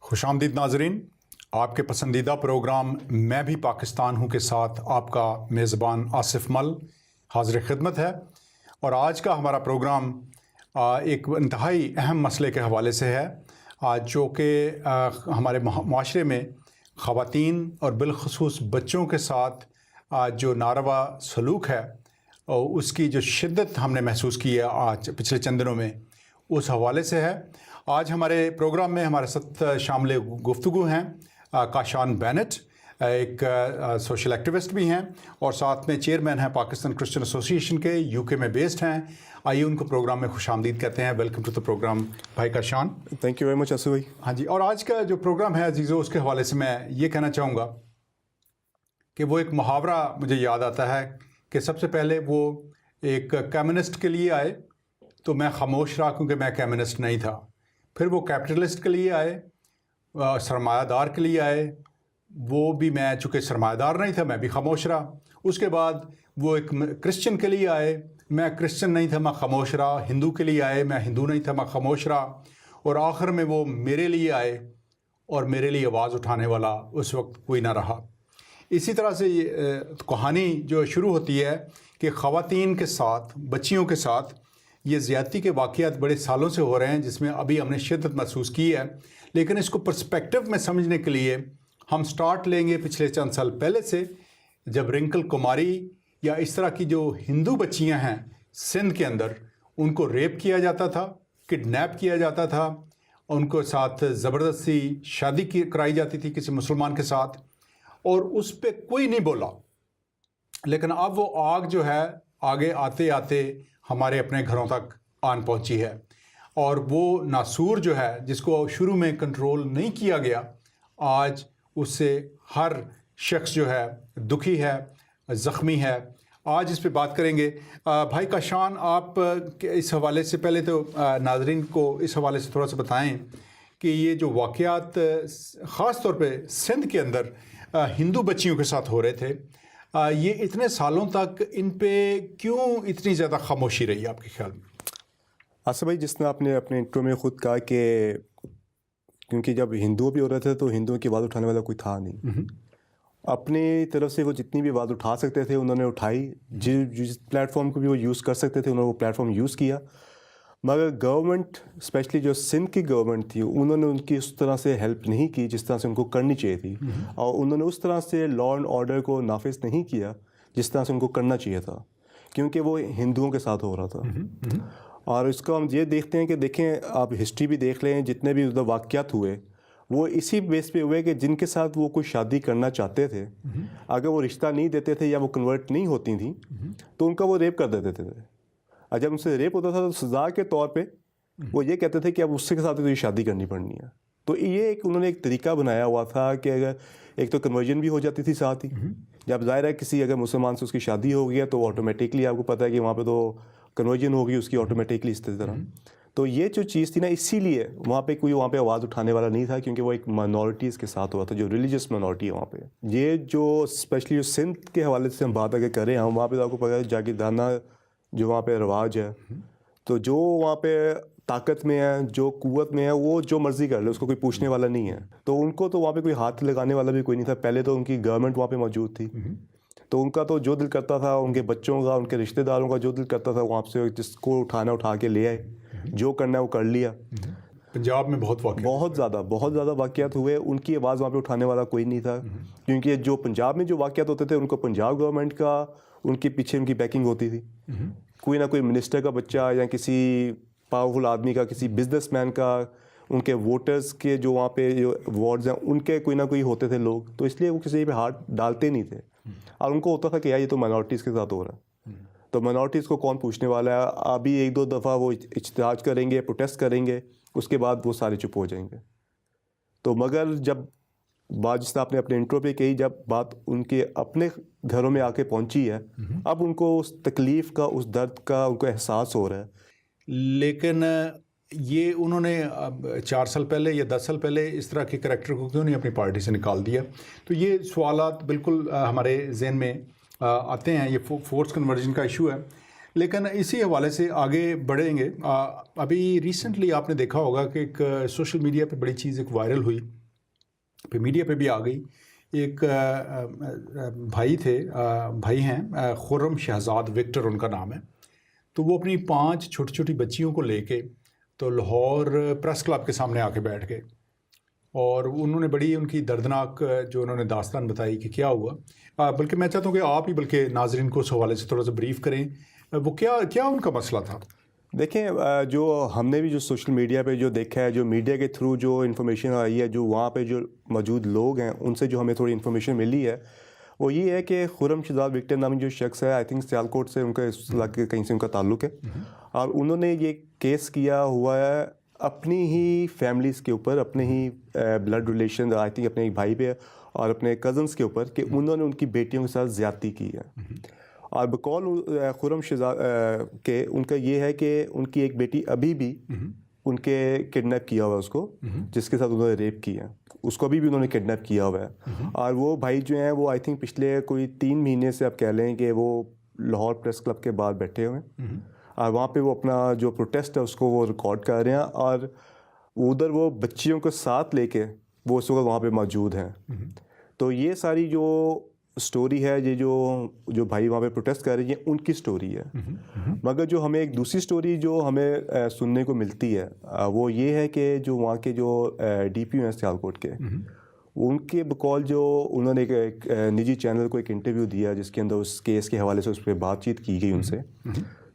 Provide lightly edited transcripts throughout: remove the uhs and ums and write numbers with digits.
خوش آمدید ناظرین، آپ کے پسندیدہ پروگرام میں بھی پاکستان ہوں کے ساتھ آپ کا میزبان آصف مل حاضر خدمت ہے۔ اور آج کا ہمارا پروگرام ایک انتہائی اہم مسئلے کے حوالے سے ہے، جو کہ ہمارے معاشرے میں خواتین اور بالخصوص بچوں کے ساتھ جو ناروا سلوک ہے اور اس کی جو شدت ہم نے محسوس کی ہے آج پچھلے چند دنوں میں، اس حوالے سے ہے۔ آج ہمارے پروگرام میں ہمارے ساتھ شامل گفتگو ہیں کاشان بینٹ، ایک سوشل ایکٹیوسٹ بھی ہیں اور ساتھ میں چیئرمین ہیں پاکستان کرسچن ایسوسی ایشن کے، UK میں بیسڈ ہیں۔ آئیے ان کو پروگرام میں خوش آمدید کہتے ہیں۔ ویلکم ٹو دا پروگرام بھائی کاشان۔ تھینک یو ویری مچ آصف بھائی۔ ہاں جی، اور آج کا جو پروگرام ہے عزیزو، اس کے حوالے سے میں یہ کہنا چاہوں گا کہ وہ ایک محاورہ مجھے یاد آتا ہے کہ سب سے پہلے وہ ایک کمیونسٹ کے لیے آئے تو میں خاموش رہا کیونکہ میں کمیونسٹ نہیں تھا۔ پھر وہ کیپٹلسٹ کے لیے آئے، سرمایہ دار کے لیے آئے، وہ بھی میں چونکہ سرمایہ دار نہیں تھا میں بھی خاموش رہا۔ اس کے بعد وہ ایک کرسچن کے لیے آئے، میں کرسچن نہیں تھا میں خاموش رہا۔ ہندو کے لیے آئے، میں ہندو نہیں تھا میں خاموش رہا۔ اور آخر میں وہ میرے لیے آئے اور میرے لیے آواز اٹھانے والا اس وقت کوئی نہ رہا۔ اسی طرح سے یہ کہانی جو شروع ہوتی ہے کہ خواتین کے ساتھ، بچیوں کے ساتھ یہ زیادتی کے واقعات بڑے سالوں سے ہو رہے ہیں، جس میں ابھی ہم نے شدت محسوس کی ہے، لیکن اس کو پرسپیکٹو میں سمجھنے کے لیے ہم سٹارٹ لیں گے پچھلے چند سال پہلے سے، جب رنکل کماری یا اس طرح کی جو ہندو بچیاں ہیں سندھ کے اندر، ان کو ریپ کیا جاتا تھا، کڈنیپ کیا جاتا تھا، ان کو ساتھ زبردستی شادی کرائی جاتی تھی کسی مسلمان کے ساتھ، اور اس پہ کوئی نہیں بولا۔ لیکن اب وہ آگ جو ہے آگے آتے آتے ہمارے اپنے گھروں تک آن پہنچی ہے، اور وہ ناسور جو ہے جس کو شروع میں کنٹرول نہیں کیا گیا، آج اس سے ہر شخص جو ہے دکھی ہے، زخمی ہے۔ آج اس پہ بات کریں گے۔ بھائی کاشان، آپ اس حوالے سے پہلے تو ناظرین کو اس حوالے سے تھوڑا سا بتائیں کہ یہ جو واقعات خاص طور پہ سندھ کے اندر ہندو بچیوں کے ساتھ ہو رہے تھے، یہ اتنے سالوں تک ان پہ کیوں اتنی زیادہ خاموشی رہی آپ کے خیال میں؟ آصف بھائی، جس نے آپ نے اپنے انٹرو میں خود کہا کہ کیونکہ جب ہندو بھی ہو رہے تھے تو ہندوؤں کی آواز اٹھانے والا کوئی تھا نہیں، اپنی طرف سے وہ جتنی بھی آواز اٹھا سکتے تھے انہوں نے اٹھائی، جس پلیٹ فارم کو بھی وہ یوز کر سکتے تھے انہوں نے وہ پلیٹ فارم یوز کیا، مگر گورنمنٹ اسپیشلی جو سندھ کی گورنمنٹ تھی انہوں نے ان کی اس طرح سے ہیلپ نہیں کی جس طرح سے ان کو کرنی چاہیے تھی، اور انہوں نے اس طرح سے لا اینڈ آرڈر کو نافذ نہیں کیا جس طرح سے ان کو کرنا چاہیے تھا، کیونکہ وہ ہندوؤں کے ساتھ ہو رہا تھا۔ اور اس کو ہم یہ دیکھتے ہیں کہ دیکھیں، آپ ہسٹری بھی دیکھ لیں، جتنے بھی ادھر واقعات ہوئے وہ اسی بیس پہ ہوئے کہ جن کے ساتھ وہ کوئی شادی کرنا چاہتے تھے، اگر وہ رشتہ نہیں دیتے تھے یا وہ کنورٹ نہیں ہوتی تھیں تو ان کا وہ ریپ کر دیتے تھے، اور جب ان سے ریپ ہوتا تھا تو سزا کے طور پہ وہ یہ کہتے تھے کہ اب اس کے ساتھ تو یہ شادی کرنی پڑنی ہے۔ تو یہ ایک انہوں نے ایک طریقہ بنایا ہوا تھا کہ اگر ایک تو کنورژن بھی ہو جاتی تھی ساتھ ہی، جب ظاہر ہے کسی اگر مسلمان سے اس کی شادی ہو گئی ہے تو آٹومیٹکلی آپ کو پتہ ہے کہ وہاں پہ تو کنورژن ہوگی اس کی آٹومیٹکلی اس طرح۔ تو یہ جو چیز تھی نا، اسی لیے وہاں پہ کوئی وہاں پہ آواز اٹھانے والا نہیں تھا، کیونکہ وہ ایک مائنورٹیز کے ساتھ ہوا تھا، جو ریلیجیس مائنورٹی ہے وہاں پہ۔ یہ جو اسپیشلی جو سندھ کے حوالے سے ہم بات اگر کریں، ہم وہاں پہ آپ کو پتہ ہے جاگیردانہ جو وہاں پہ رواج ہے، تو جو وہاں پہ طاقت میں ہے، جو قوت میں ہے، وہ جو مرضی کر لے، اس کو کوئی پوچھنے والا نہیں ہے، تو ان کو تو وہاں پہ کوئی ہاتھ لگانے والا بھی کوئی نہیں تھا۔ پہلے تو ان کی گورنمنٹ وہاں پہ موجود تھی، تو ان کا تو جو دل کرتا تھا، ان کے بچوں کا، ان کے رشتہ داروں کا جو دل کرتا تھا وہاں سے جس کو اٹھا کے لے آئے، جو کرنا ہے وہ کر لیا۔ پنجاب میں بہت زیادہ واقعات ہوئے، ان کی آواز وہاں پہ اٹھانے والا کوئی نہیں تھا، کیونکہ جو پنجاب میں جو واقعات ہوتے تھے ان کو پنجاب گورنمنٹ کا ان کے پیچھے ان کی بیکنگ ہوتی تھی، کوئی نہ کوئی منسٹر کا بچہ یا کسی پاورفل آدمی کا، کسی بزنس مین کا، ان کے ووٹرز کے جو وہاں پہ جو وارڈز ہیں ان کے کوئی نہ کوئی ہوتے تھے لوگ، تو اس لیے وہ کسی پہ ہاتھ ڈالتے نہیں تھے، اور ان کو ہوتا تھا کہ یار یہ تو مائنورٹیز کے ساتھ ہو رہا ہے، تو مائنورٹیز کو کون پوچھنے والا ہے۔ ابھی ایک دو دفعہ وہ احتجاج کریں گے، پروٹیسٹ کریں گے، اس کے بعد وہ سارے چپ ہو جائیں گے۔ تو مگر جب بات جس طرح آپ نے اپنے انٹرو پہ کہی، جب بات ان کے اپنے گھروں میں آ کے پہنچی ہے، اب ان کو اس تکلیف کا، اس درد کا ان کو احساس ہو رہا ہے۔ لیکن یہ انہوں نے 4 سال پہلے یا 10 سال پہلے اس طرح کے کریکٹر کو کیوں نہیں اپنی پارٹی سے نکال دیا؟ تو یہ سوالات بالکل ہمارے ذہن میں آتے ہیں۔ یہ فورس کنورژن کا ایشو ہے، لیکن اسی حوالے سے آگے بڑھیں گے. ابھی ریسنٹلی آپ نے دیکھا ہوگا کہ ایک سوشل میڈیا پہ بڑی چیز ایک وائرل ہوئی, پھر میڈیا پہ بھی آ گئی. ایک بھائی ہیں خرم شہزاد وکٹر ان کا نام ہے. تو وہ اپنی 5 چھوٹی چھوٹی بچیوں کو لے کے تو لاہور پریس کلب کے سامنے آ کے بیٹھ گئے, اور انہوں نے بڑی ان کی دردناک جو انہوں نے داستان بتائی کہ کیا ہوا. بلکہ میں چاہتا ہوں کہ آپ ہی بلکہ ناظرین کو اس حوالے سے تھوڑا سا بریف کریں, وہ کیا ان کا مسئلہ تھا. دیکھیں, جو ہم نے بھی جو سوشل میڈیا پہ جو دیکھا ہے, جو میڈیا کے تھرو جو انفارمیشن آئی ہے, جو وہاں پہ جو موجود لوگ ہیں ان سے جو ہمیں تھوڑی انفارمیشن ملی ہے, وہ یہ ہے کہ خرم شہزاد وکٹر نامی جو شخص ہے, آئی تھنک سیالکوٹ سے ان کا اس علاقے کہیں سے ان کا تعلق ہے, اور انہوں نے یہ کیس کیا ہوا ہے اپنی ہی فیملیز کے اوپر, اپنے ہی بلڈ ریلیشن, آئی تھنک اپنے بھائی پہ اور اپنے کزنس کے اوپر, کہ انہوں نے ان کی بیٹیوں کے ساتھ زیادتی کی ہے. اور بقول خرم شہزاد کے ان کا یہ ہے کہ ان کی ایک بیٹی ابھی بھی ان کے کڈنیپ کیا ہوا ہے اس کو, جس کے ساتھ انہوں نے ریپ کیا ہے, اس کو ابھی بھی انہوں نے کڈنیپ کیا ہوا ہے. اور وہ بھائی جو ہیں وہ آئی تھنک پچھلے کوئی 3 مہینے سے آپ کہہ لیں کہ وہ لاہور پریس کلب کے باہر بیٹھے ہوئے ہیں, اور وہاں پہ وہ اپنا جو پروٹیسٹ ہے اس کو وہ ریکارڈ کر رہے ہیں, اور ادھر وہ بچیوں کو ساتھ لے کے وہ اس وقت وہاں پہ موجود ہیں. تو یہ ساری جو سٹوری ہے, یہ جو بھائی وہاں پہ پروٹیسٹ کر رہے ہیں, یہ ان کی سٹوری ہے. مگر جو ہمیں ایک دوسری سٹوری جو ہمیں سننے کو ملتی ہے, وہ یہ ہے کہ جو وہاں کے جو ڈی پی او ہیں سیالکوٹ کے, ان کے بقول جو انہوں نے ایک نجی چینل کو ایک انٹرویو دیا جس کے اندر اس کیس کے حوالے سے اس پہ بات چیت کی گئی ان سے,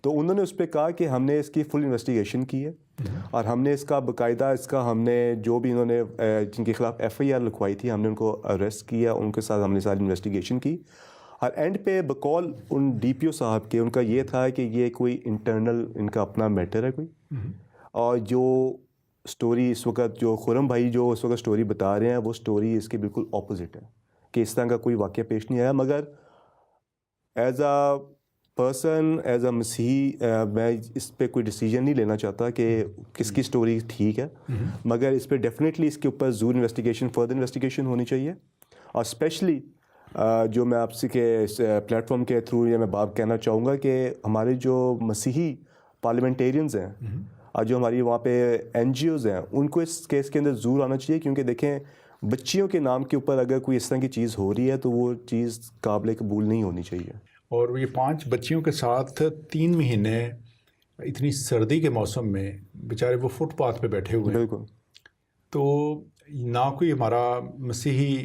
تو انہوں نے اس پہ کہا کہ ہم نے اس کی فل انویسٹیگیشن کی ہے, اور ہم نے اس کا باقاعدہ ہم نے جو بھی انہوں نے جن کے خلاف ایف آئی آر لکھوائی تھی, ہم نے ان کو اریسٹ کیا, ان کے ساتھ ہم نے ساری انویسٹیگیشن کی. اور اینڈ پہ بقول ان ڈی پی او صاحب کے, ان کا یہ تھا کہ یہ کوئی انٹرنل ان کا اپنا میٹر ہے کوئی, اور جو سٹوری اس وقت جو خرم بھائی جو اس وقت سٹوری بتا رہے ہیں, وہ سٹوری اس کے بالکل اپوزٹ ہے, کہ اس طرح کا کوئی واقعہ پیش نہیں آیا. مگر as a person, as a مسیحی, میں اس پہ کوئی ڈیسیجن نہیں لینا چاہتا کہ کس کی سٹوری ٹھیک ہے, مگر اس پہ ڈیفینیٹلی اس کے اوپر ضرور انویسٹیگیشن, فردر انویسٹیگیشن ہونی چاہیے. اور اسپیشلی جو میں آپ سے کے پلیٹ فارم کے تھرو یہ میں بات کہنا چاہوں گا کہ ہمارے جو مسیحی پارلیمنٹیرینز ہیں اور جو ہماری وہاں پہ این جی اوز ہیں, ان کو اس کیس کے اندر ضرور آنا چاہیے, کیونکہ دیکھیں بچیوں کے نام کے اوپر اگر کوئی اس طرح کی چیز ہو رہی ہے تو وہ چیز قابل قبول نہیں ہونی چاہیے. اور یہ 5 بچیوں کے ساتھ 3 مہینے اتنی سردی کے موسم میں بیچارے وہ فٹ پاتھ پہ بیٹھے ہوئے ہیں. بالکل. تو نہ کوئی ہمارا مسیحی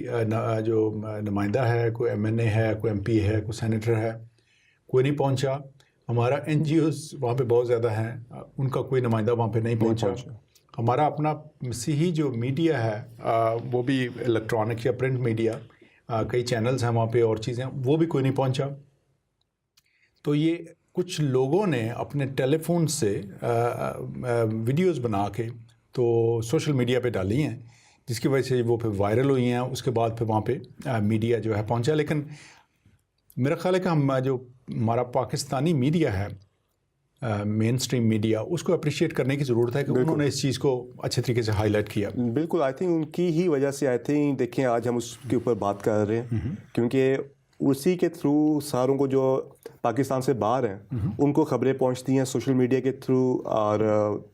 جو نمائندہ ہے, کوئی ایم این اے ہے, کوئی ایم پی ہے, کوئی سینیٹر ہے, کوئی نہیں پہنچا. ہمارا این جی اوز وہاں پہ بہت زیادہ ہیں, ان کا کوئی نمائندہ وہاں پہ نہیں پہنچا. ہمارا اپنا مسیحی جو میڈیا ہے وہ بھی الیکٹرانک یا پرنٹ میڈیا, کئی چینلز ہیں وہاں پہ اور چیزیں, وہ بھی کوئی نہیں پہنچا. تو یہ کچھ لوگوں نے اپنے ٹیلی فون سے ویڈیوز بنا کے تو سوشل میڈیا پہ ڈالی ہیں, جس کی وجہ سے وہ پھر وائرل ہوئی ہیں. اس کے بعد پھر وہاں پہ میڈیا جو ہے پہنچا. لیکن میرا خیال ہے کہ ہمارا پاکستانی میڈیا ہے, مین اسٹریم میڈیا, اس کو اپریشیٹ کرنے کی ضرورت ہے کہ انہوں نے اس چیز کو اچھے طریقے سے ہائی لائٹ کیا. بالکل. آئی تھنک ان کی ہی وجہ سے آئی تھنک دیکھیں آج ہم اس کے اوپر بات کر رہے ہیں, کیونکہ اسی کے تھرو ساروں کو جو پاکستان سے باہر ہیں ان کو خبریں پہنچتی ہیں سوشل میڈیا کے تھرو اور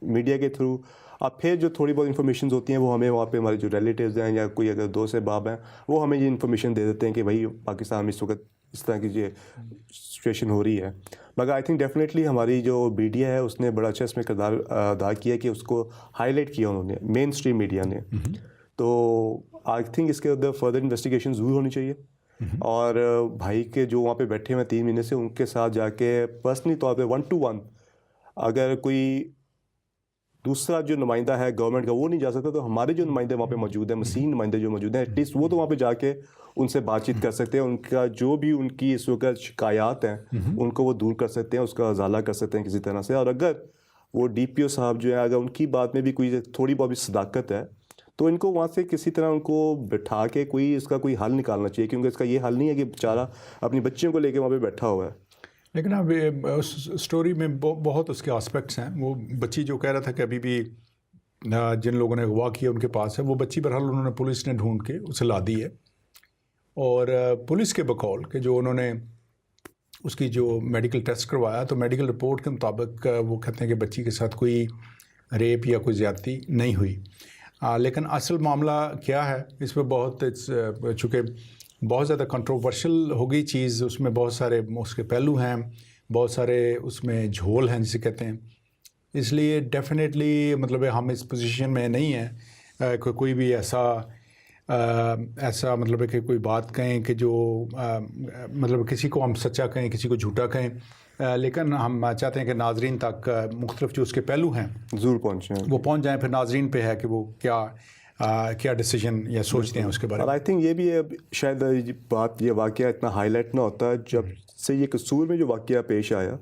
میڈیا کے تھرو. اور پھر جو تھوڑی بہت انفارمیشنز ہوتی ہیں وہ ہمیں وہاں پہ ہمارے جو ریلیٹیوز ہیں یا کوئی اگر دوست احباب ہیں وہ ہمیں یہ انفارمیشن دے دیتے ہیں کہ بھائی پاکستان میں اس وقت اس طرح کی یہ سچویشن ہو رہی ہے. مگر آئی تھنک ڈیفینیٹلی ہماری جو میڈیا ہے اس نے بڑا اچھا اس میں کردار ادا کیا کہ اس کو ہائی لائٹ کیا انہوں نے, مین اسٹریم میڈیا نے. تو آئی تھنک اس کے اندر فردر انویسٹیگیشن ضرور ہونی چاہیے. اور بھائی کے جو وہاں پہ بیٹھے ہوئے 3 مہینے سے, ان کے ساتھ جا کے پرسنلی طور پہ 1 to 1 اگر کوئی دوسرا جو نمائندہ ہے گورنمنٹ کا وہ نہیں جا سکتا, تو ہمارے جو نمائندے وہاں پہ موجود ہیں, مسیحی نمائندے جو موجود ہیں, ایٹ لیسٹ وہ تو وہاں پہ جا کے ان سے بات چیت کر سکتے ہیں. ان کا جو بھی ان کی اس وقت شکایات ہیں ان کو وہ دور کر سکتے ہیں, اس کا ازالہ کر سکتے ہیں کسی طرح سے. اور اگر وہ ڈی پی او صاحب جو ہے اگر ان کی بات میں بھی کوئی تھوڑی بہت بھی صداقت ہے تو ان کو وہاں سے کسی طرح ان کو بٹھا کے کوئی اس کا کوئی حل نکالنا چاہیے, کیونکہ اس کا یہ حل نہیں ہے کہ بیچارہ اپنی بچیوں کو لے کے وہاں پہ بیٹھا ہوا ہے. لیکن اب اس اسٹوری میں بہت اس کے آسپیکٹس ہیں. وہ بچی جو کہہ رہا تھا کہ ابھی بھی جن لوگوں نے اغوا کیا ان کے پاس ہے, وہ بچی بہرحال انہوں نے پولیس نے ڈھونڈ کے اسے لا دی ہے. اور پولیس کے بقول کہ جو انہوں نے اس کی جو میڈیکل ٹیسٹ کروایا تو میڈیکل رپورٹ کے مطابق وہ کہتے ہیں کہ بچی کے ساتھ کوئی ریپ یا کوئی زیادتی نہیں ہوئی. لیکن اصل معاملہ کیا ہے اس پہ بہت چونکہ بہت زیادہ کنٹروورشل ہو گئی چیز, اس میں بہت سارے اس کے پہلو ہیں, بہت سارے اس میں جھول ہیں جسے کہتے ہیں. اس لیے ڈیفینیٹلی مطلب ہم اس پوزیشن میں نہیں ہیں کہ کوئی بھی ایسا مطلب ہے کہ کوئی بات کہیں کہ جو مطلب کسی کو ہم سچا کہیں کسی کو جھوٹا کہیں, لیکن ہم چاہتے ہیں کہ ناظرین تک مختلف جو اس کے پہلو ہیں ضرور پہنچیں, وہ پہنچ جائیں. پھر ناظرین پہ ہے کہ وہ کیا ڈیسیجن یا سوچتے ہیں اس کے بارے میں. اور آئی تھنک یہ بھی ہے شاید یہ واقعہ اتنا ہائی لائٹ نہ ہوتا جب سے یہ قصور میں جو واقعہ پیش آیا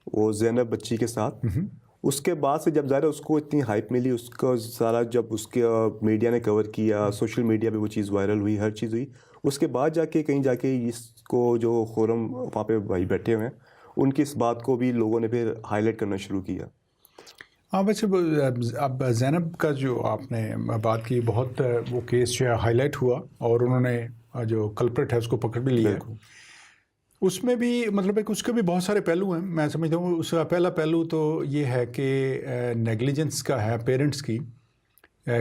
وہ زینب بچی کے ساتھ, اس کے بعد سے جب ظاہر اس کو اتنی ہائپ ملی, اس کا سارا جب اس کے میڈیا نے کور کیا, سوشل میڈیا پہ وہ چیز وائرل ہوئی, ہر چیز ہوئی, اس کے بعد جا کے کہیں جا کے اس کو جو خورم وہاں پہ بھائی بیٹھے ہوئے ہیں ان کی اس بات کو بھی لوگوں نے پھر ہائی لائٹ کرنا شروع کیا. ہاں ویسے اب زینب کا جو آپ نے بات کی بہت وہ کیس جو ہے ہائی لائٹ ہوا اور انہوں نے جو کلپریٹ ہے اس کو پکڑ بھی لیا. اس میں بھی مطلب اس کے بھی بہت سارے پہلو ہیں. میں سمجھتا ہوں اس کا پہلا پہلو تو یہ ہے کہ نیگلیجنس کا ہے پیرنٹس کی,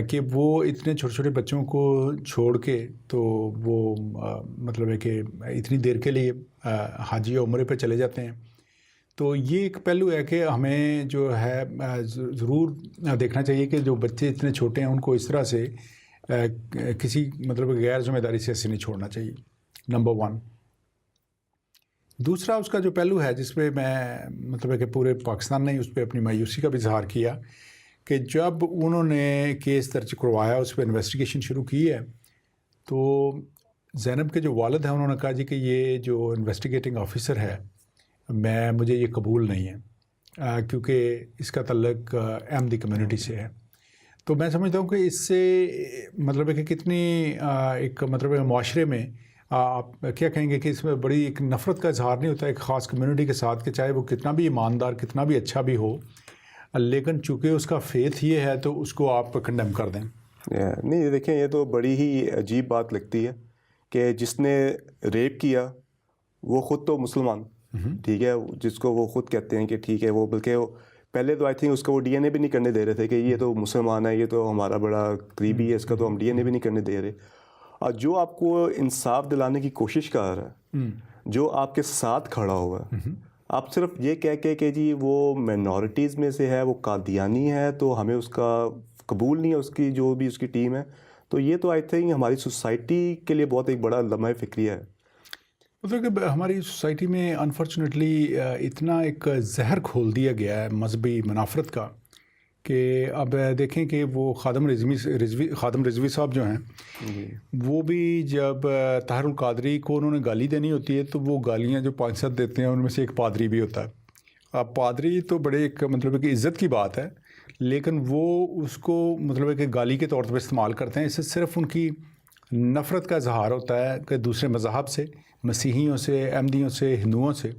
کہ وہ اتنے چھوٹے چھوٹے بچوں کو چھوڑ کے تو وہ مطلب ہے کہ اتنی دیر کے لیے حج یا عمرے پہ چلے جاتے ہیں. تو یہ ایک پہلو ہے کہ ہمیں جو ہے ضرور دیکھنا چاہیے کہ جو بچے اتنے چھوٹے ہیں ان کو اس طرح سے کسی مطلب غیر ذمہ داری سے ایسے نہیں چھوڑنا چاہیے, نمبر 1. دوسرا اس کا جو پہلو ہے جس پہ میں مطلب ہے کہ پورے پاکستان نے اس پہ اپنی مایوسی کا بھی اظہار کیا کہ جب انہوں نے کیس درج کروایا, اس پہ انویسٹیگیشن شروع کی ہے, تو زینب کے جو والد ہیں انہوں نے کہا جی کہ یہ جو انویسٹیگیٹنگ آفیسر ہے مجھے یہ قبول نہیں ہے کیونکہ اس کا تعلق احمدی کمیونٹی سے ہے. تو میں سمجھتا ہوں کہ اس سے مطلب ہے کہ کتنی ایک مطلب معاشرے میں آپ کیا کہیں گے کہ اس میں بڑی ایک نفرت کا اظہار نہیں ہوتا ایک خاص کمیونٹی کے ساتھ, کہ چاہے وہ کتنا بھی ایماندار کتنا بھی اچھا بھی ہو, لیکن چونکہ اس کا فیتھ یہ ہے تو اس کو آپ کنڈیم کر دیں. نہیں دیکھیں یہ تو بڑی ہی عجیب بات لگتی ہے کہ جس نے ریپ کیا وہ خود تو مسلمان, ٹھیک ہے, جس کو وہ خود کہتے ہیں کہ ٹھیک ہے وہ, بلکہ وہ پہلے تو آئی تھنک اس کا وہ ڈی این اے بھی نہیں کرنے دے رہے تھے کہ یہ تو مسلمان ہے, یہ تو ہمارا بڑا قریبی ہے, اس کا تو ہم ڈی این اے بھی نہیں کرنے دے رہے. اور جو آپ کو انصاف دلانے کی کوشش کر رہا ہے, جو آپ کے ساتھ کھڑا ہوا ہے, آپ صرف یہ کہہ کے کہ جی وہ مائنورٹیز میں سے ہے, وہ قادیانی ہے, تو ہمیں اس کا قبول نہیں ہے, اس کی جو بھی اس کی ٹیم ہے, تو یہ تو آئی تھنک ہماری سوسائٹی کے لیے بہت ایک بڑا لمحہ فکریہ ہے. مطلب کہ ہماری سوسائٹی میں انفارچونیٹلی اتنا ایک زہر کھول دیا گیا ہے مذہبی منافرت کا کہ اب دیکھیں کہ وہ خادم رضوی صاحب جو ہیں وہ بھی جب طاہر القادری کو انہوں نے گالی دینی ہوتی ہے تو وہ گالیاں جو 5-7 دیتے ہیں ان میں سے ایک پادری بھی ہوتا ہے. اب پادری تو بڑے ایک مطلب ہے کہ عزت کی بات ہے, لیکن وہ اس کو مطلب ہے کہ گالی کے طور پر استعمال کرتے ہیں. اس سے صرف ان کی نفرت کا اظہار ہوتا ہے کہ دوسرے مذاہب سے, مسیحیوں سے, احمدیوں سے, ہندوؤں سے.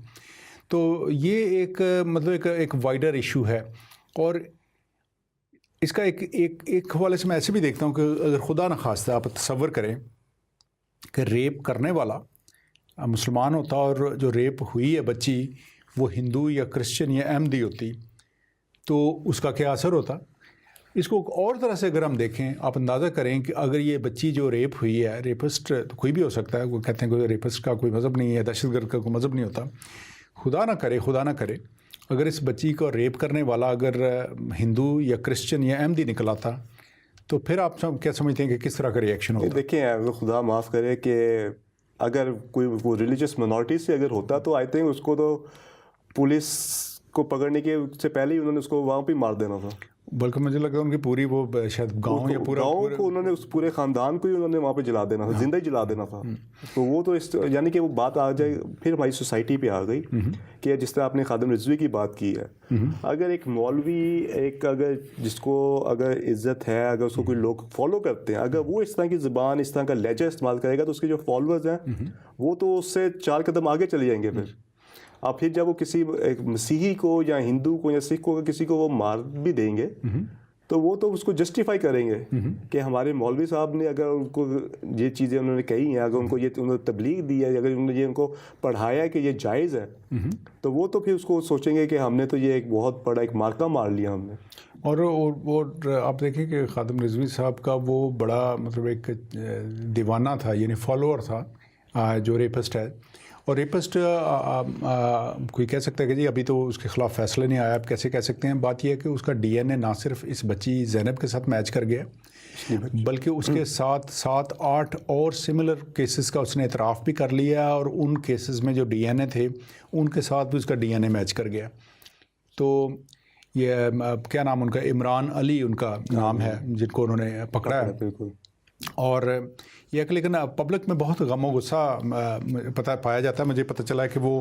تو یہ ایک مطلب ایک وائڈر ایشو ہے. اور اس کا ایک حوالے سے میں ایسے بھی دیکھتا ہوں کہ اگر خدا نخواستہ آپ تصور کریں کہ ریپ کرنے والا مسلمان ہوتا اور جو ریپ ہوئی ہے بچی وہ ہندو یا کرسچن یا احمدی ہوتی, تو اس کا کیا اثر ہوتا. اس کو اور طرح سے اگر ہم دیکھیں, آپ اندازہ کریں کہ اگر یہ بچی جو ریپ ہوئی ہے, ریپسٹ تو کوئی بھی ہو سکتا ہے, وہ کہتے ہیں کہ ریپسٹ کا کوئی مذہب نہیں ہے, دہشت گرد کا کوئی مذہب نہیں ہوتا, خدا نہ کرے اگر اس بچی کو ریپ کرنے والا اگر ہندو یا کرسچن یا احمدی نکلا تھا تو پھر آپ کیا سمجھتے ہیں کہ کس طرح کا ریئیکشن ہوتا؟ دیکھیں اگر خدا معاف کرے کہ اگر کوئی وہ ریلیجس منارٹی سے اگر ہوتا تو آئی تھنک اس کو تو پولیس کو پکڑنے کے سے پہلے ہی انہوں نے اس کو وہاں پہ مار دینا تھا. بلکہ مجھے لگتا ہے ان کی پوری وہ شاید گاؤں یا پورا گاؤں کو انہوں نے اس پورے خاندان کو ہی انہوں نے وہاں پہ جلا دینا تھا, زندہ ہی جلا دینا تھا. تو وہ تو یعنی کہ وہ بات آ جائے پھر ہماری سوسائٹی پہ آ گئی کہ جس طرح آپ نے خادم رضوی کی بات کی ہے, اگر ایک مولوی ایک اگر جس کو اگر عزت ہے, اگر اس کو کوئی لوگ فالو کرتے ہیں, اگر وہ اس طرح کی زبان اس طرح کا لہجہ استعمال کرے گا تو اس کے جو فالوورز ہیں وہ تو اس سے 4 قدم آگے چلے جائیں گے. پھر پھر جب وہ کسی ایک مسیحی کو یا ہندو کو یا سکھ کو کسی کو وہ مار بھی دیں گے تو وہ تو اس کو جسٹیفائی کریں گے کہ ہمارے مولوی صاحب نے اگر ان کو یہ چیزیں انہوں نے کہی ہیں, اگر ان کو یہ انہوں نے تبلیغ دی ہے, اگر انہوں نے یہ ان کو پڑھایا کہ یہ جائز ہے, تو وہ تو پھر اس کو سوچیں گے کہ ہم نے تو یہ ایک بہت بڑا ایک مارکہ مار لیا ہم نے. اور آپ دیکھیں کہ خادم رضوی صاحب کا وہ بڑا مطلب ایک دیوانہ تھا, یعنی فالوور تھا جو ریپسٹ ہے. اور ریپسٹ کوئی کہہ سکتا ہے کہ جی ابھی تو اس کے خلاف فیصلہ نہیں آیا, آپ کیسے کہہ سکتے ہیں. بات یہ ہے کہ اس کا ڈی این اے نہ صرف اس بچی زینب کے ساتھ میچ کر گیا, بلکہ اس کے ساتھ 7-8 اور سملر کیسز کا اس نے اعتراف بھی کر لیا, اور ان کیسز میں جو ڈی این اے تھے ان کے ساتھ بھی اس کا ڈی این اے میچ کر گیا. تو یہ کیا نام ان کا, عمران علی ان کا نام ہے, جن کو انہوں نے پکڑا ہے. بالکل. اور یہ کہ لیکن پبلک میں بہت غم و غصہ پایا جاتا ہے. مجھے پتہ چلا ہے کہ وہ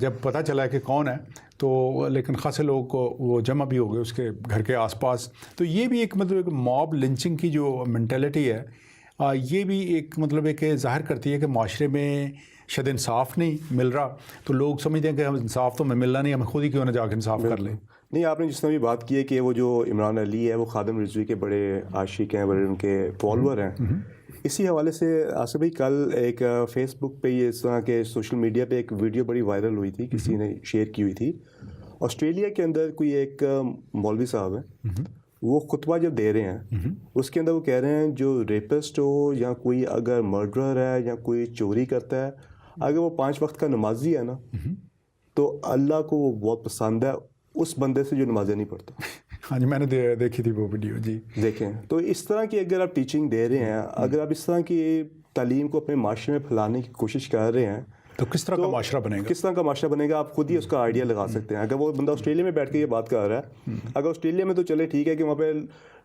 جب پتہ چلا ہے کہ کون ہے تو لیکن خاصے لوگ کو وہ جمع بھی ہو گئے اس کے گھر کے آس پاس. تو یہ بھی ایک مطلب ایک موب لنچنگ کی جو مینٹیلٹی ہے, یہ بھی ایک مطلب ہے کہ ظاہر کرتی ہے کہ معاشرے میں شاید انصاف نہیں مل رہا, تو لوگ سمجھتے ہیں کہ ہم انصاف تو ہمیں ملنا نہیں, ہمیں خود ہی کیوں نہ جا کے انصاف کر لیں. نہیں, آپ نے جس طرح بھی بات کی ہے کہ وہ جو عمران علی ہے وہ خادم رضوی کے بڑے عاشق ہیں, بڑے ان کے فالوور ہیں. اسی حوالے سے آصف بھائی کل ایک فیس بک پہ یہ اس طرح کے سوشل میڈیا پہ ایک ویڈیو بڑی وائرل ہوئی تھی, کسی نے شیئر کی ہوئی تھی. آسٹریلیا کے اندر کوئی ایک مولوی صاحب ہیں, وہ خطبہ جب دے رہے ہیں اس کے اندر وہ کہہ رہے ہیں جو ریپسٹ ہو یا کوئی اگر مرڈرر ہے یا کوئی چوری کرتا ہے, اگر وہ 5 وقت کا نمازی ہے نا تو اللہ کو وہ بہت پسند ہے اس بندے سے جو نمازیں نہیں پڑھتا. ہاں جی, میں نے دیکھی تھی وہ ویڈیو. جی دیکھیں, تو اس طرح کی اگر آپ ٹیچنگ دے رہے ہیں, اگر آپ اس طرح کی تعلیم کو اپنے معاشرے میں پھیلانے کی کوشش کر رہے ہیں, تو کس طرح کا معاشرہ بنے گا, کس طرح کا معاشرہ بنے گا, آپ خود ہی اس کا آئیڈیا لگا سکتے ہیں. اگر وہ بندہ آسٹریلیا میں بیٹھ کے یہ بات کر رہا ہے, اگر آسٹریلیا میں تو چلے ٹھیک ہے کہ وہاں پہ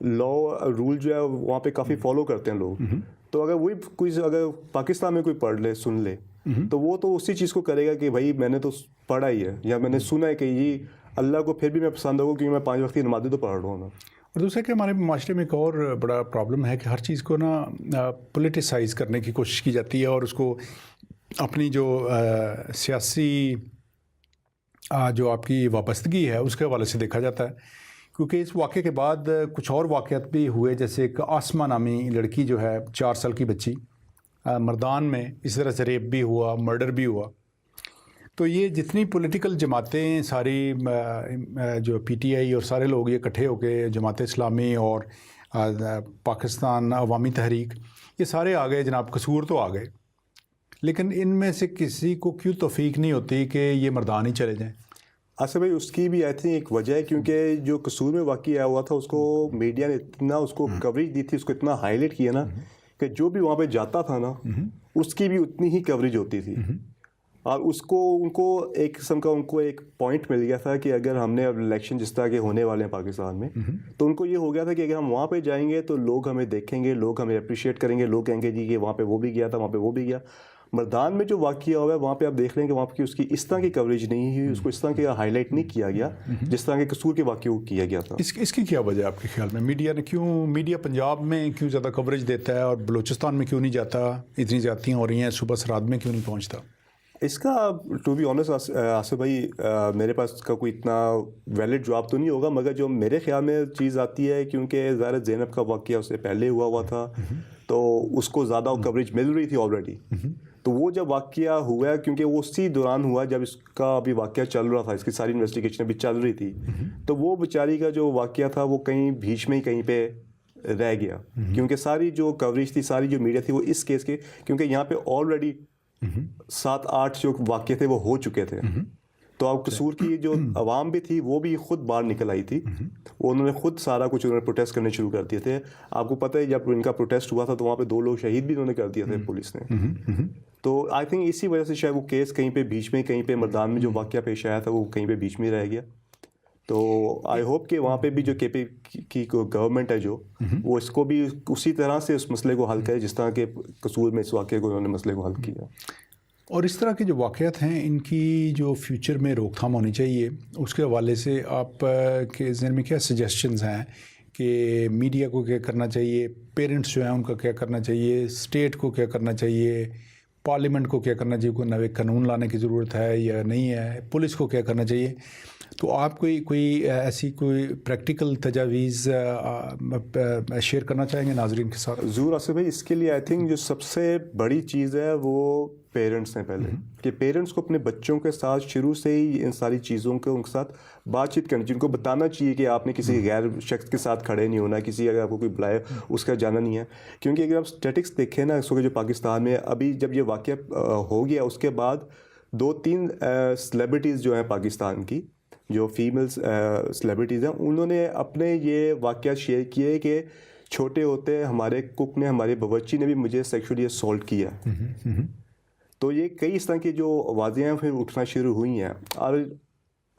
لا رول جو ہے وہاں پہ کافی فالو کرتے ہیں لوگ, تو اگر وہی کوئی اگر پاکستان میں کوئی پڑھ لے سن لے تو وہ تو اسی چیز کو کرے گا کہ بھائی میں نے تو پڑھا ہی ہے یا میں نے سنا ہے کہ یہ اللہ کو پھر بھی میں پسند ہوگا کیونکہ میں 5 وقت کی نمازیں تو پڑھ رہا ہوں نا. اور دوسرا کہ ہمارے معاشرے میں ایک اور بڑا پرابلم ہے کہ ہر چیز کو نا پولیٹیسائز کرنے کی کوشش کی جاتی ہے, اور اس کو اپنی جو سیاسی جو آپ کی وابستگی ہے اس کے حوالے سے دیکھا جاتا ہے. کیونکہ اس واقعے کے بعد کچھ اور واقعات بھی ہوئے, جیسے ایک آسمہ نامی لڑکی جو ہے 4 سال کی بچی, مردان میں اس طرح سے ریپ بھی ہوا, مرڈر بھی ہوا. تو یہ جتنی پولیٹیکل جماعتیں ساری جو پی ٹی آئی اور سارے لوگ یہ اکٹھے ہو کے جماعت اسلامی اور پاکستان عوامی تحریک, یہ سارے آ گئے جناب, قصور تو آ گئے, لیکن ان میں سے کسی کو کیوں توفیق نہیں ہوتی کہ یہ مردان ہی چلے جائیں. اصل بھائی اس کی بھی آئی تھنک ایک وجہ ہے, کیونکہ جو قصور میں واقعہ ہوا تھا اس کو میڈیا نے اتنا اس کو کوریج دی تھی, اس کو اتنا ہائی لائٹ کیا نا کہ جو بھی وہاں پہ جاتا تھا نا اس کی بھی اتنی ہی کوریج ہوتی تھی. اور اس کو ان کو ایک قسم کا ان کو ایک پوائنٹ مل گیا تھا کہ اگر ہم نے اب الیکشن جس طرح کے ہونے والے ہیں پاکستان میں, تو ان کو یہ ہو گیا تھا کہ اگر ہم وہاں پہ جائیں گے تو لوگ ہمیں دیکھیں گے, لوگ ہمیں اپریشیٹ کریں گے, لوگ کہیں گے جی کہ وہاں پہ وہ بھی گیا تھا, وہاں پہ وہ بھی گیا. مردان میں جو واقعہ ہوا ہے وہاں پہ آپ دیکھ لیں کہ وہاں پہ اس کی اس طرح کی کوریج نہیں ہوئی, اس کو اس طرح کا ہائی لائٹ نہیں کیا گیا جس طرح کے قصور کے واقعے کو کیا گیا تھا. اس کی کیا وجہ ہے آپ کے خیال میں؟ میڈیا نے میڈیا پنجاب میں کیوں زیادہ کوریج دیتا ہے اور بلوچستان میں کیوں نہیں جاتا؟ اتنی زیادتیاں ہو رہی ہیں, صوبہ سرحد میں کیوں نہیں پہنچتا؟ اس کا ٹو بی آنیسٹ آصف بھائی میرے پاس اس کا کوئی اتنا ویلڈ جواب تو نہیں ہوگا, مگر جو میرے خیال میں چیز آتی ہے کیونکہ ظاہر زینب کا واقعہ اس سے پہلے ہوا تھا تو اس کو زیادہ کوریج مل رہی تھی آلریڈی. تو وہ جب واقعہ ہوا ہے کیونکہ وہ اسی دوران ہوا جب اس کا ابھی واقعہ چل رہا تھا, اس کی ساری انویسٹیگیشن ابھی چل رہی تھی, تو وہ بیچاری کا جو واقعہ تھا وہ کہیں بیچ میں ہی کہیں پہ رہ گیا, کیونکہ ساری جو کوریج تھی, ساری جو میڈیا تھی وہ اس کیس کے, کیونکہ یہاں پہ آلریڈی 7-8 جو واقعے تھے وہ ہو چکے تھے. تو اب قصور کی جو عوام بھی تھی وہ بھی خود باہر نکل آئی تھی, وہ انہوں نے خود سارا کچھ انہوں نے پروٹیسٹ کرنے شروع کر دیے تھے. آپ کو پتہ ہے جب ان کا پروٹیسٹ ہوا تھا تو وہاں پہ 2 لوگ شہید بھی انہوں نے کر دیے تھے پولیس نے. تو آئی تھنک اسی وجہ سے شاید وہ کیس کہیں پہ بیچ میں, کہیں پہ مردان میں جو واقعہ پیش آیا تھا وہ کہیں پہ بیچ میں رہ گیا. تو آئی ہوپ کہ وہاں پہ بھی جو کے پی کی گورنمنٹ ہے جو وہ اس کو بھی اسی طرح سے اس مسئلے کو حل کرے جس طرح کے قصور میں اس واقعے کو انہوں نے مسئلے کو حل کیا. اور اس طرح کے جو واقعات ہیں ان کی جو فیوچر میں روک تھام ہونی چاہیے, اس کے حوالے سے آپ کے ذہن میں کیا سجیشنز ہیں کہ میڈیا کو کیا کرنا چاہیے, پیرنٹس جو ہیں ان کا کیا کرنا چاہیے, اسٹیٹ کو کیا کرنا چاہیے, پارلیمنٹ کو کیا کرنا چاہیے, کوئی نئے قانون لانے کی ضرورت ہے یا نہیں ہے, پولیس کو کیا کرنا چاہیے. تو آپ کوئی ایسی کوئی پریکٹیکل تجاویز شیئر کرنا چاہیں گے ناظرین کے ساتھ؟ ضرور آصف بھائی. اس کے لیے آئی تھنک جو سب سے بڑی چیز ہے وہ پیرنٹس ہیں پہلے, کہ پیرنٹس کو اپنے بچوں کے ساتھ شروع سے ہی ان ساری چیزوں کے ان کے ساتھ بات چیت کرنی چاہیے. ان کو بتانا چاہیے کہ آپ نے کسی غیر شخص کے ساتھ کھڑے نہیں ہونا, کسی اگر آپ کو کوئی بلائے اس کا جانا نہیں ہے. کیونکہ اگر آپ اسٹیٹکس دیکھیں نا اس وقت جو پاکستان میں ابھی جب یہ واقعہ ہو گیا اس کے بعد 2-3 سیلیبریٹیز جو ہیں پاکستان کی, جو فیمیل سیلیبریٹیز ہیں, انہوں نے اپنے یہ واقعات شیئر کیے کہ چھوٹے ہوتے ہمارے کک نے, ہمارے باورچی نے بھی مجھے سیکشولی اسالٹ کیا. تو یہ کئی اس طرح کی جو آوازیں پھر اٹھنا شروع ہوئی ہیں. اور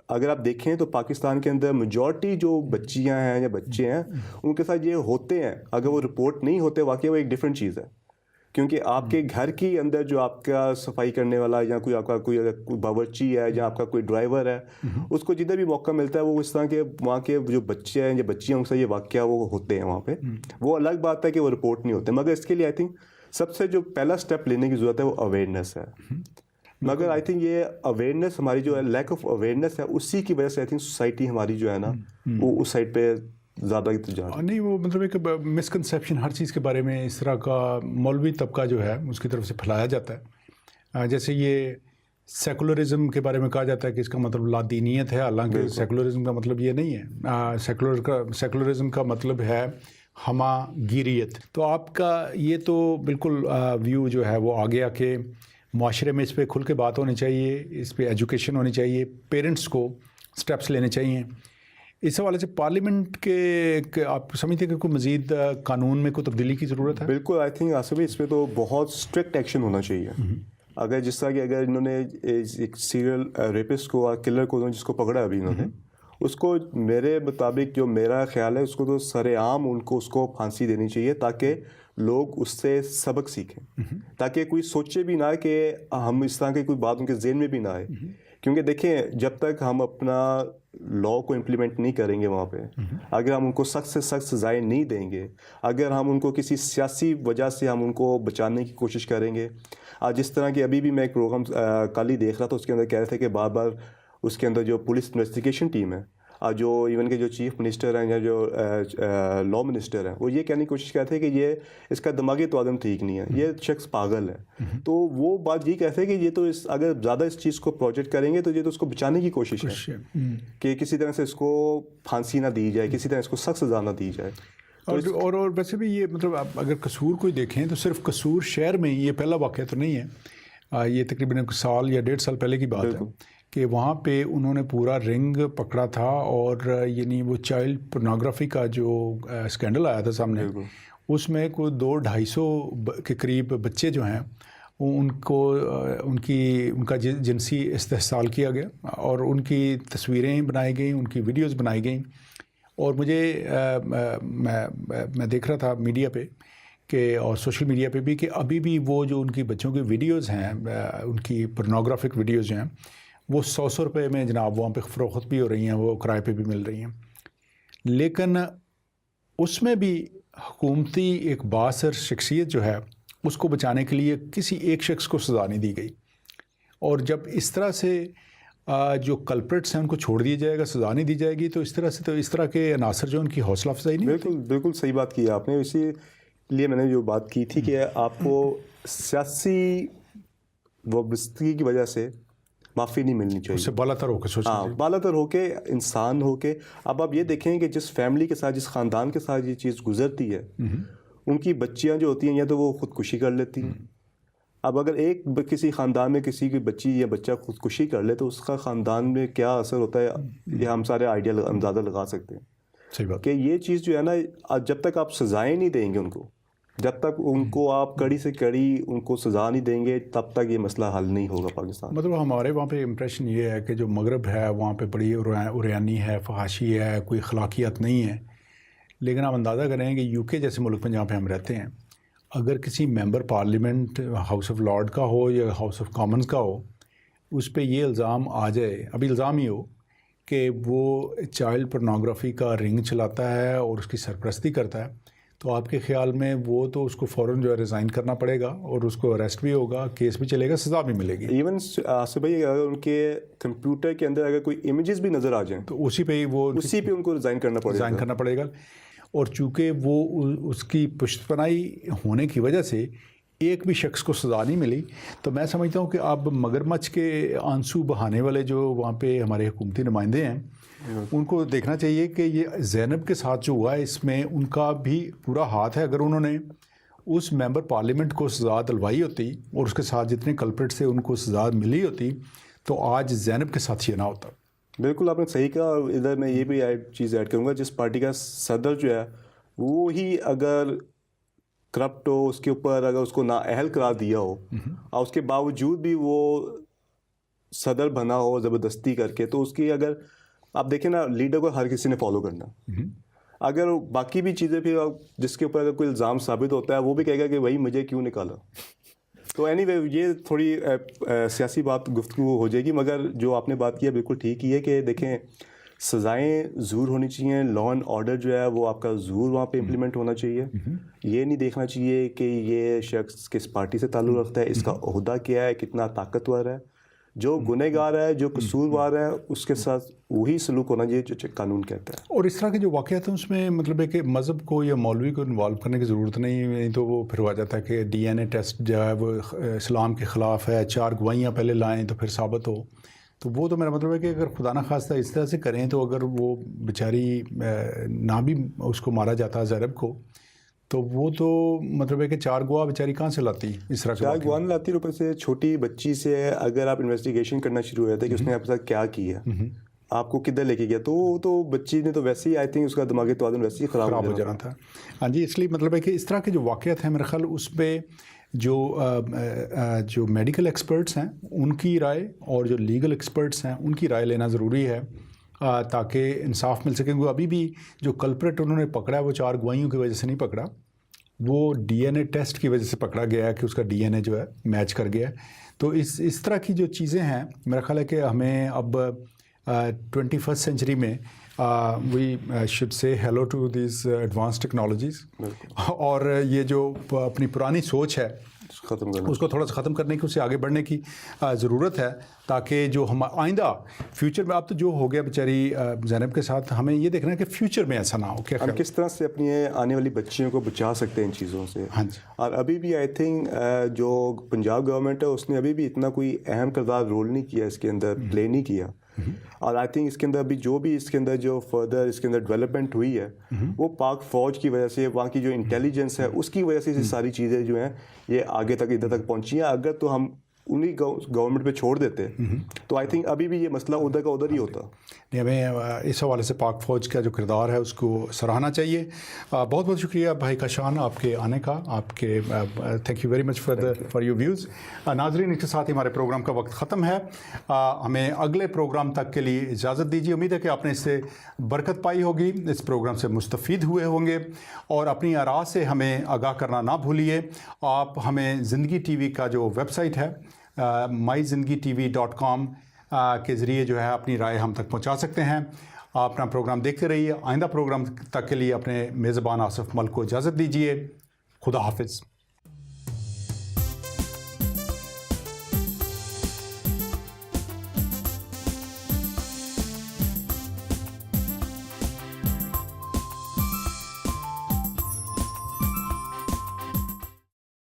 اگر آپ دیکھیں تو پاکستان کے اندر میجورٹی جو بچیاں ہیں یا بچے ہیں ان کے ساتھ یہ ہوتے ہیں. اگر وہ رپورٹ نہیں ہوتے واقعی وہ ایک ڈفرینٹ چیز ہے, کیونکہ آپ کے گھر کے اندر جو آپ کا صفائی کرنے والا یا کوئی آپ کا کوئی باورچی ہے یا آپ کا کوئی ڈرائیور ہے, اس کو جدھر بھی موقع ملتا ہے وہ اس طرح کے وہاں کے جو بچے ہیں یا بچیاں ان سے یہ واقعہ وہ ہوتے ہیں وہاں پہ. وہ الگ بات ہے کہ وہ رپورٹ نہیں ہوتے, مگر اس کے لیے آئی تھنک سب سے جو پہلا سٹیپ لینے کی ضرورت ہے وہ اویئرنیس ہے. مگر آئی تھنک یہ اویئرنیس ہماری جو ہے لیک آف اویئرنیس ہے, اسی کی وجہ سے آئی تھنک سوسائٹی ہماری جو ہے نا وہ اس سائڈ پہ زیادہ نہیں. وہ مطلب ایک مسکنسیپشن ہر چیز کے بارے میں اس طرح کا مولوی طبقہ جو ہے اس کی طرف سے پھیلایا جاتا ہے. جیسے یہ سیکولرزم کے بارے میں کہا جاتا ہے کہ اس کا مطلب لادینیت ہے, حالانکہ سیکولرزم کا مطلب یہ نہیں ہے. سیکولرزم کا مطلب ہے ہمہ گیریت. تو آپ کا یہ تو بالکل ویو جو ہے وہ آ گیا کہ معاشرے میں اس پہ کھل کے بات ہونی چاہیے, اس پہ ایجوکیشن ہونی چاہیے, پیرنٹس کو سٹیپس لینے چاہیے. اس حوالے سے پارلیمنٹ کے آپ سمجھتے ہیں کہ کوئی مزید قانون میں کوئی تبدیلی کی ضرورت ہے؟ بالکل. آئی تھنک آصف اس پہ تو بہت اسٹرکٹ ایکشن ہونا چاہیے. اگر جس طرح کہ اگر انہوں نے ایک سیریل ریپسٹ کو کلر کو جس کو پکڑا ابھی انہوں نے, اس کو میرے مطابق جو میرا خیال ہے اس کو تو سر عام ان کو اس کو پھانسی دینی چاہیے تاکہ لوگ اس سے سبق سیکھیں, تاکہ کوئی سوچے بھی نہ کہ ہم اس طرح کی کوئی بات ان کے ذہن میں بھی نہ آئے. کیونکہ دیکھیں جب تک ہم اپنا لا کو امپلیمنٹ نہیں کریں گے وہاں پہ, اگر ہم ان کو سخت سے سخت سزائیں نہیں دیں گے, اگر ہم ان کو کسی سیاسی وجہ سے ہم ان کو بچانے کی کوشش کریں گے, جس طرح کہ ابھی بھی میں ایک پروگرام کل ہی دیکھ رہا تھا, اس کے اندر کہہ رہے تھے کہ بار بار اس کے اندر جو پولیس انویسٹیگیشن ٹیم ہے, جو ایون کے جو چیف منسٹر ہیں یا جو لا منسٹر ہیں, وہ یہ کہنے کی کوشش کرتے ہیں کہ یہ اس کا دماغی توازن ٹھیک نہیں ہے, یہ شخص پاگل ہے. تو وہ بات یہ کہتے ہیں کہ یہ تو اگر زیادہ اس چیز کو پروجیکٹ کریں گے تو یہ تو اس کو بچانے کی کوشش ہے کہ کسی طرح سے اس کو پھانسی نہ دی جائے, کسی طرح اس کو سخت سزا نہ دی جائے. اور ویسے بھی یہ مطلب اگر قصور کوئی دیکھیں تو صرف قصور شہر میں ہی, یہ پہلا واقعہ تو نہیں ہے, یہ تقریباً 1 سال یا 1.5 سال پہلے کی بات ہے کہ وہاں پہ انہوں نے پورا رنگ پکڑا تھا, اور یعنی وہ چائلڈ پورنوگرافی کا جو اسکینڈل آیا تھا سامنے, اس میں کوئی 200-250 کے قریب بچے جو ہیں ان کا جنسی استحصال کیا گیا, اور ان کی تصویریں بنائی گئیں, ان کی ویڈیوز بنائی گئیں. اور مجھے میں دیکھ رہا تھا میڈیا پہ کہ اور سوشل میڈیا پہ بھی کہ ابھی بھی وہ جو ان کی بچوں کی ویڈیوز ہیں, ان کی پورنوگرافک ویڈیوز جو ہیں وہ 100 روپے میں جناب وہاں پہ فروخت بھی ہو رہی ہیں, وہ کرائے پہ بھی مل رہی ہیں. لیکن اس میں بھی حکومتی ایک بااثر شخصیت جو ہے اس کو بچانے کے لیے کسی ایک شخص کو سزا نہیں دی گئی, اور جب اس طرح سے جو کلپریٹس ہیں ان کو چھوڑ دیا جائے گا, سزا نہیں دی جائے گی, تو اس طرح کے عناصر جو ان کی حوصلہ افزائی نہیں. بالکل صحیح بات کی آپ نے. اسی لیے میں نے جو بات کی تھی کہ آپ کو سیاسی وابستگی کی وجہ سے معافی نہیں ملنی چاہیے, اس سے بالا تر ہو کے سوچنا چاہیے, بالا تر ہو کے انسان ہو کے. اب آپ یہ دیکھیں کہ جس فیملی کے ساتھ, جس خاندان کے ساتھ یہ چیز گزرتی ہے, ان کی بچیاں جو ہوتی ہیں یا تو وہ خودکشی کر لیتی ہیں. اب اگر کسی خاندان میں کسی کی بچی یا بچہ خودکشی کر لے تو اس کا خاندان میں کیا اثر ہوتا ہے, یہ ہم سارے آئیڈیا اندازہ لگا سکتے ہیں. صحیح بات کہ یہ چیز جو ہے نا, جب تک آپ سزائیں نہیں دیں گے ان کو, جب تک ان کو آپ کڑی سے کڑی ان کو سزا نہیں دیں گے, تب تک یہ مسئلہ حل نہیں ہوگا پاکستان. مطلب ہمارے وہاں پہ امپریشن یہ ہے کہ جو مغرب ہے وہاں پہ بڑی اوریانی ہے, فحاشی ہے, کوئی اخلاقیات نہیں ہے. لیکن آپ اندازہ کریں کہ یو کے جیسے ملک میں جہاں پہ ہم رہتے ہیں, اگر کسی member parliament house of lord کا ہو یا ہاؤس آف کامنز کا ہو, اس پہ یہ الزام آ جائے, ابھی الزام ہی ہو کہ وہ چائلڈ پورنوگرافی کا رنگ چلاتا ہے اور اس کی سرپرستی کرتا ہے, تو آپ کے خیال میں وہ تو اس کو فوراً جو ہے ریزائن کرنا پڑے گا اور اس کو اریسٹ بھی ہوگا, کیس بھی چلے گا, سزا بھی ملے گی. ایون آصف بھائی اگر ان کے کمپیوٹر کے اندر اگر کوئی امیجز بھی نظر آ جائیں تو اسی پہ ان کو ریزائن کرنا پڑے گا. اور چونکہ وہ اس کی پشت پناہی ہونے کی وجہ سے ایک بھی شخص کو سزا نہیں ملی, تو میں سمجھتا ہوں کہ اب مگرمچھ کے آنسو بہانے والے جو وہاں پہ ہمارے حکومتی نمائندے ہیں ان کو دیکھنا چاہیے کہ یہ زینب کے ساتھ جو ہوا ہے اس میں ان کا بھی پورا ہاتھ ہے. اگر انہوں نے اس ممبر پارلیمنٹ کو سزا دلوائی ہوتی اور اس کے ساتھ جتنے کلپریٹ سے ان کو سزا ملی ہوتی تو آج زینب کے ساتھ یہ نہ ہوتا. بالکل آپ نے صحیح کہا. ادھر میں یہ بھی چیز ایڈ کروں گا, جس پارٹی کا صدر جو ہے وہ ہی اگر کرپٹ ہو, اس کے اوپر اگر اس کو نااہل قرار دیا ہو اور اس کے باوجود بھی وہ صدر بنا ہو زبردستی کر کے, تو اس کی اگر آپ دیکھیں نا لیڈر کو ہر کسی نے فالو کرنا. اگر باقی بھی چیزیں پھر جس کے اوپر اگر کوئی الزام ثابت ہوتا ہے وہ بھی کہے گا کہ بھائی مجھے کیوں نکالا. تو اینی وے یہ تھوڑی سیاسی بات گفتگو ہو جائے گی, مگر جو آپ نے بات کی ہے بالکل ٹھیک ہی ہے کہ دیکھیں سزائیں ضرور ہونی چاہیے, لا اینڈ آرڈر جو ہے وہ آپ کا ضرور وہاں پہ امپلیمنٹ ہونا چاہیے. یہ نہیں دیکھنا چاہیے کہ یہ شخص کس پارٹی سے تعلق رکھتا ہے, اس کا عہدہ کیا ہے, کتنا طاقتور ہے. جو گنہگار ہے, جو قصوروار ہے, اس کے ساتھ وہی سلوک ہونا چاہیے جو قانون کہتا ہے. اور اس طرح کے جو واقعات ہیں اس میں مطلب ہے کہ مذہب کو یا مولوی کو انوالو کرنے کی ضرورت نہیں تو وہ پھر ہو جاتا ہے کہ ڈی این اے ٹیسٹ جو ہے وہ اسلام کے خلاف ہے, 4 گواہیاں پہلے لائیں تو پھر ثابت ہو. تو وہ تو میرا مطلب ہے کہ اگر خدا نہ خواستہ اس طرح سے کریں تو اگر وہ بیچاری نہ بھی اس کو مارا جاتا زینب کو تو وہ تو مطلب ہے کہ 4 گواہ بیچاری کہاں سے لاتی, اس طرح 4 گواہ لاتی. اوپر سے چھوٹی بچی سے اگر آپ انویسٹیگیشن کرنا شروع ہو جاتا ہے کہ اس نے آپ کے ساتھ کیا کیا, آپ کو کدھر لے کے گیا, تو بچی نے تو ویسے ہی آئی تھنک اس کا دماغی توازن ویسے ہی خراب ہو جانا تھا. ہاں جی, اس لیے مطلب ہے کہ اس طرح کے جو واقعات ہیں میرا خیال اس پہ جو میڈیکل ایکسپرٹس ہیں ان کی رائے اور جو لیگل ایکسپرٹس ہیں ان کی رائے لینا ضروری ہے تاکہ انصاف مل سکے. کیونکہ ابھی بھی جو کلپریٹ انہوں نے پکڑا ہے وہ 4 گواہیوں کی وجہ سے نہیں پکڑا, وہ ڈی این اے ٹیسٹ کی وجہ سے پکڑا گیا ہے کہ اس کا ڈی این اے جو ہے میچ کر گیا ہے. تو اس طرح کی جو چیزیں ہیں میرا خیال ہے کہ ہمیں اب 21st سینچری میں we should say hello to these advanced technologies, اور یہ جو اپنی پرانی سوچ ہے اس کو تھوڑا سا ختم کرنے کی, اس سے آگے بڑھنے کی ضرورت ہے تاکہ جو ہم آئندہ فیوچر میں, اب تو جو ہو گیا بیچاری زینب کے ساتھ, ہمیں یہ دیکھنا ہے کہ فیوچر میں ایسا نہ ہو. کیا ہم کس طرح سے اپنی آنے والی بچیوں کو بچا سکتے ہیں ان چیزوں سے. ہاں جی. اور ابھی بھی آئی تھنک جو پنجاب گورنمنٹ ہے اس نے ابھی بھی اتنا کوئی اہم کردار رول نہیں کیا اس کے اندر, پلے نہیں کیا. اور آئی تھنک اس کے اندر ابھی اس کے اندر جو فردر اس کے اندر ڈیولپمنٹ ہوئی ہے وہ پاک فوج کی وجہ سے, وہاں کی جو انٹیلیجنس ہے اس کی وجہ سے یہ ساری چیزیں جو ہیں یہ آگے تک ادھر تک پہنچی ہیں. اگر تو ہم انہیں گورنمنٹ پہ چھوڑ دیتے تو آئی تھنک ابھی بھی یہ مسئلہ ادھر کا ادھر ہی ہوتا. نہیں, ہمیں اس حوالے سے پاک فوج کا جو کردار ہے اس کو سراہنا چاہیے. بہت بہت شکریہ بھائی کاشان آپ کے آنے کا, آپ کے thank you very much for your views. ناظرین اس کے ساتھ ہی ہمارے پروگرام کا وقت ختم ہے. ہمیں اگلے پروگرام تک کے لیے اجازت دیجیے. امید ہے کہ آپ نے اس سے برکت پائی ہوگی, اس پروگرام سے مستفید ہوئے ہوں گے, اور اپنی آراء سے ہمیں آگاہ کرنا نہ بھولیے. آپ ہمیں زندگی ٹی وی کا جو ویب سائٹ ہے myzindagi.tv.com کے ذریعے جو ہے اپنی رائے ہم تک پہنچا سکتے ہیں. آپ اپنا پروگرام دیکھتے رہیے. آئندہ پروگرام تک کے لیے اپنے میزبان آصف ملک کو اجازت دیجیے. خدا حافظ.